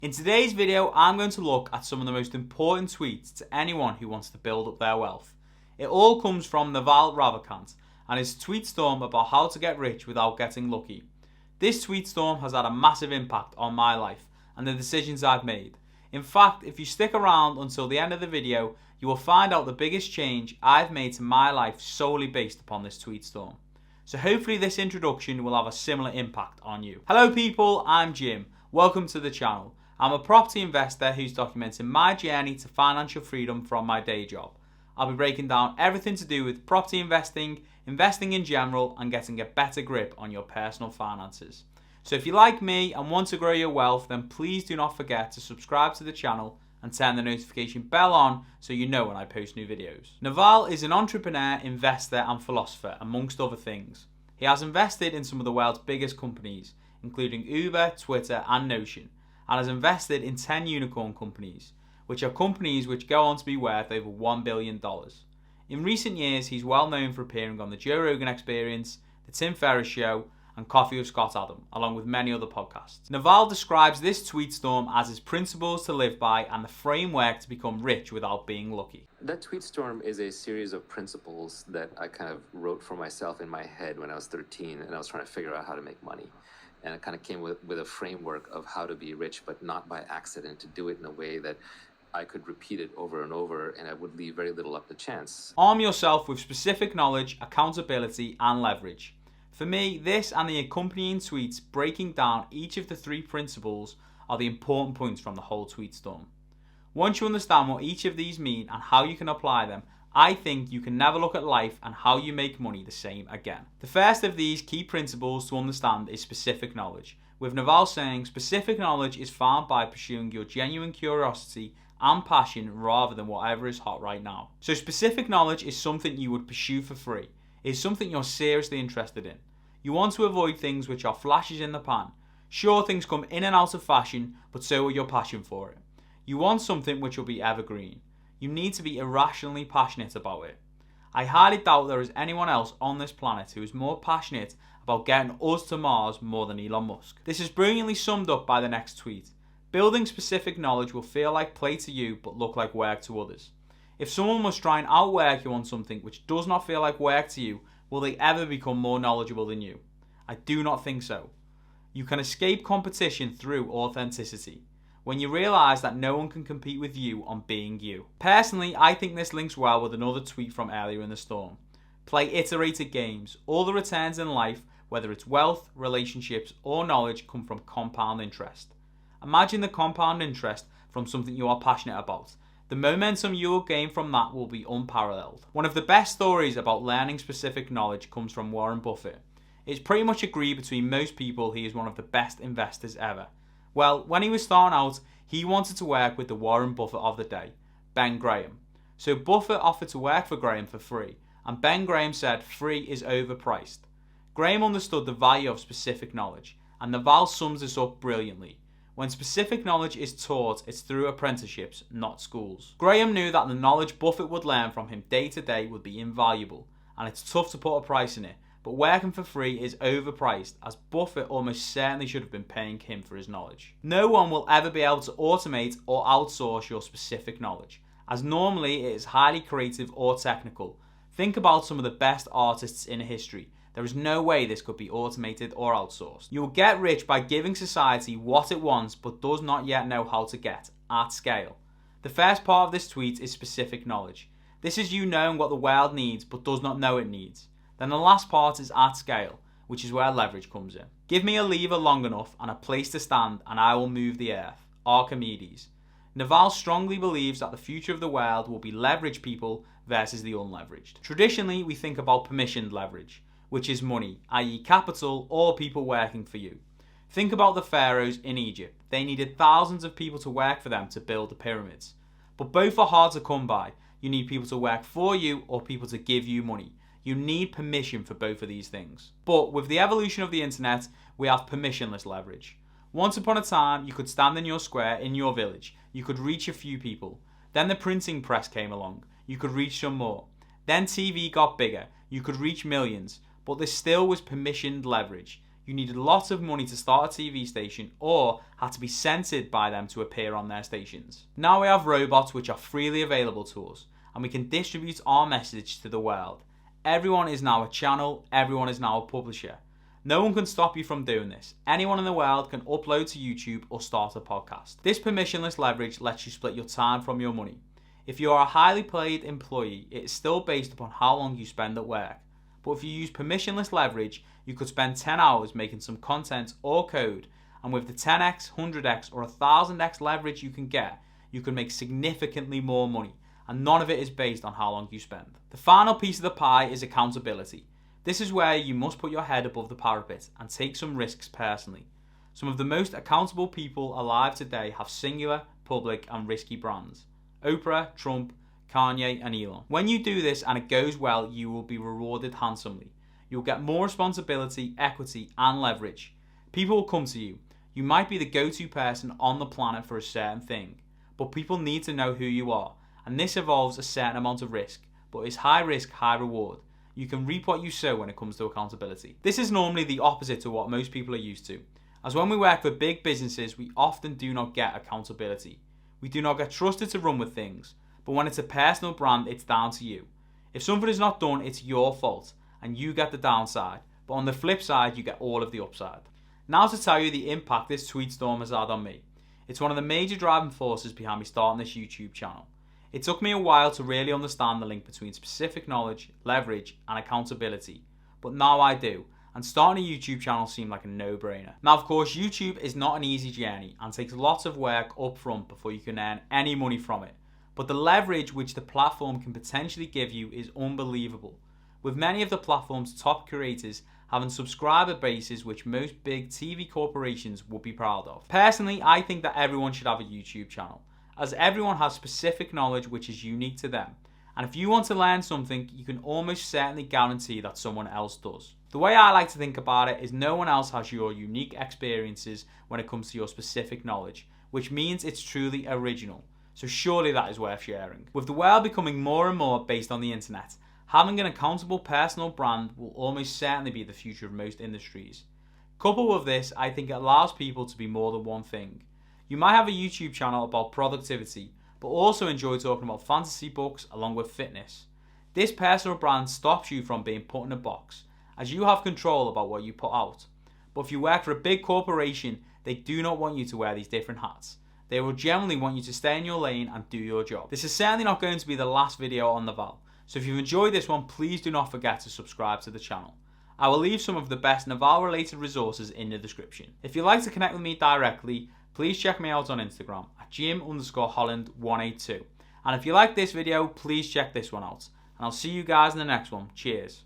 In today's video, I'm going to look at some of the most important tweets to anyone who wants to build up their wealth. It all comes from Naval and his tweet storm about how to get rich without getting lucky. This tweet storm has had a massive impact on my life and the decisions I've made. In fact, if you stick around until the end of the video, you will find out the biggest change I've made to my life solely based upon this tweet storm. So hopefully this introduction will have a similar impact on you. Hello people, I'm Jim. Welcome to the channel. I'm a property investor who's documenting my journey to financial freedom from my day job. I'll be breaking down everything to do with property investing, investing in general, and getting a better grip on your personal finances. So if you like me and want to grow your wealth, then please do not forget to subscribe to the channel and turn the notification bell on so you know when I post new videos. Naval is an entrepreneur, investor and philosopher, amongst other things. He has invested in some of the world's biggest companies, including Uber, Twitter and Notion, and has invested in 10 unicorn companies, which are companies which go on to be worth over $1 billion. In recent years, he's well known for appearing on the Joe Rogan Experience, the Tim Ferriss Show, and Coffee with Scott Adam, along with many other podcasts. Naval describes this tweet storm as his principles to live by and the framework to become rich without being lucky. That tweet storm is a series of principles that I kind of wrote for myself in my head when I was 13 and I was trying to figure out how to make money. And it kind of came with a framework of how to be rich, but not by accident, to do it in a way that I could repeat it over and over and I would leave very little up to chance. Arm yourself with specific knowledge, accountability and leverage. For me, this and the accompanying tweets breaking down each of the three principles are the important points from the whole tweet storm. Once you understand what each of these mean and how you can apply them, I think you can never look at life and how you make money the same again. The first of these key principles to understand is specific knowledge, with Naval saying specific knowledge is found by pursuing your genuine curiosity and passion rather than whatever is hot right now. So specific knowledge is something you would pursue for free. It is something you're seriously interested in. You want to avoid things which are flashes in the pan. Sure, things come in and out of fashion, but so will your passion for it. You want something which will be evergreen. You need to be irrationally passionate about it. I highly doubt there is anyone else on this planet who is more passionate about getting us to Mars more than Elon Musk. This is brilliantly summed up by the next tweet. Building specific knowledge will feel like play to you but look like work to others. If someone must try and outwork you on something which does not feel like work to you, will they ever become more knowledgeable than you? I do not think so. You can escape competition through authenticity, when you realise that no one can compete with you on being you. Personally, I think this links well with another tweet from earlier in the storm. Play iterated games. All the returns in life, whether it's wealth, relationships or knowledge, come from compound interest. Imagine the compound interest from something you are passionate about. The momentum you will gain from that will be unparalleled. One of the best stories about learning specific knowledge comes from Warren Buffett. It's pretty much agreed between most people he is one of the best investors ever. Well, when he was starting out, he wanted to work with the Warren Buffett of the day, Ben Graham. So Buffett offered to work for Graham for free, and Ben Graham said free is overpriced. Graham understood the value of specific knowledge, and Naval sums this up brilliantly. When specific knowledge is taught, it's through apprenticeships, not schools. Graham knew that the knowledge Buffett would learn from him day to day would be invaluable, and it's tough to put a price in it, but working for free is overpriced, as Buffett almost certainly should have been paying him for his knowledge. No one will ever be able to automate or outsource your specific knowledge, as normally it is highly creative or technical. Think about some of the best artists in history. There is no way this could be automated or outsourced. You will get rich by giving society what it wants but does not yet know how to get, at scale. The first part of this tweet is specific knowledge. This is you knowing what the world needs but does not know it needs. Then the last part is at scale, which is where leverage comes in. Give me a lever long enough and a place to stand and I will move the earth. Archimedes. Naval strongly believes that the future of the world will be leveraged people versus the unleveraged. Traditionally, we think about permissioned leverage, which is money, i.e. capital or people working for you. Think about the pharaohs in Egypt. They needed thousands of people to work for them to build the pyramids. But both are hard to come by. You need people to work for you or people to give you money. You need permission for both of these things. But with the evolution of the internet, we have permissionless leverage. Once upon a time, you could stand in your square, in your village. You could reach a few people. Then the printing press came along. You could reach some more. Then TV got bigger. You could reach millions. But there still was permissioned leverage. you needed lots of money to start a TV station or had to be censored by them to appear on their stations. Now we have robots which are freely available to us, and we can distribute our message to the world. Everyone is now a channel, everyone is now a publisher. No one can stop you from doing this. Anyone in the world can upload to YouTube or start a podcast. This permissionless leverage lets you split your time from your money. If you are a highly paid employee, it is still based upon how long you spend at work. But if you use permissionless leverage, you could spend 10 hours making some content or code, and with the 10x, 100x or 1000x leverage you can get, you can make significantly more money, and none of it is based on how long you spend. The final piece of the pie is accountability. This is where you must put your head above the parapet and take some risks personally. Some of the most accountable people alive today have singular, public and risky brands. Oprah, Trump, Kanye and Elon. When you do this and it goes well, you will be rewarded handsomely. You'll get more responsibility, equity and leverage. People will come to you. You might be the go-to person on the planet for a certain thing, but people need to know who you are, and this involves a certain amount of risk, but it's high risk, high reward. You can reap what you sow when it comes to accountability. This is normally the opposite to what most people are used to, as when we work for big businesses, we often do not get accountability. We do not get trusted to run with things, but when it's a personal brand, it's down to you. If something is not done, it's your fault, and you get the downside, but on the flip side, you get all of the upside. Now to tell you the impact this tweet storm has had on me. It's one of the major driving forces behind me starting this YouTube channel. It took me a while to really understand the link between specific knowledge, leverage and accountability, but now I do, and starting a YouTube channel seemed like a no-brainer. Now of course YouTube is not an easy journey and takes lots of work up front before you can earn any money from it, but the leverage which the platform can potentially give you is unbelievable, with many of the platform's top creators having subscriber bases which most big TV corporations would be proud of. Personally, I think that everyone should have a YouTube channel, as everyone has specific knowledge which is unique to them, and if you want to learn something, you can almost certainly guarantee that someone else does. The way I like to think about it is no one else has your unique experiences when it comes to your specific knowledge, which means it's truly original, so surely that is worth sharing. With the world becoming more and more based on the internet, having an accountable personal brand will almost certainly be the future of most industries. Coupled with this, I think it allows people to be more than one thing. You might have a YouTube channel about productivity, but also enjoy talking about fantasy books along with fitness. This personal brand stops you from being put in a box, as you have control about what you put out. But if you work for a big corporation, they do not want you to wear these different hats. They will generally want you to stay in your lane and do your job. This is certainly not going to be the last video on Naval, so if you've enjoyed this one, please do not forget to subscribe to the channel. I will leave some of the best Naval related resources in the description. If you'd like to connect with me directly, please check me out on Instagram at Jim_Holland182. And if you like this video, please check this one out. And I'll see you guys in the next one. Cheers.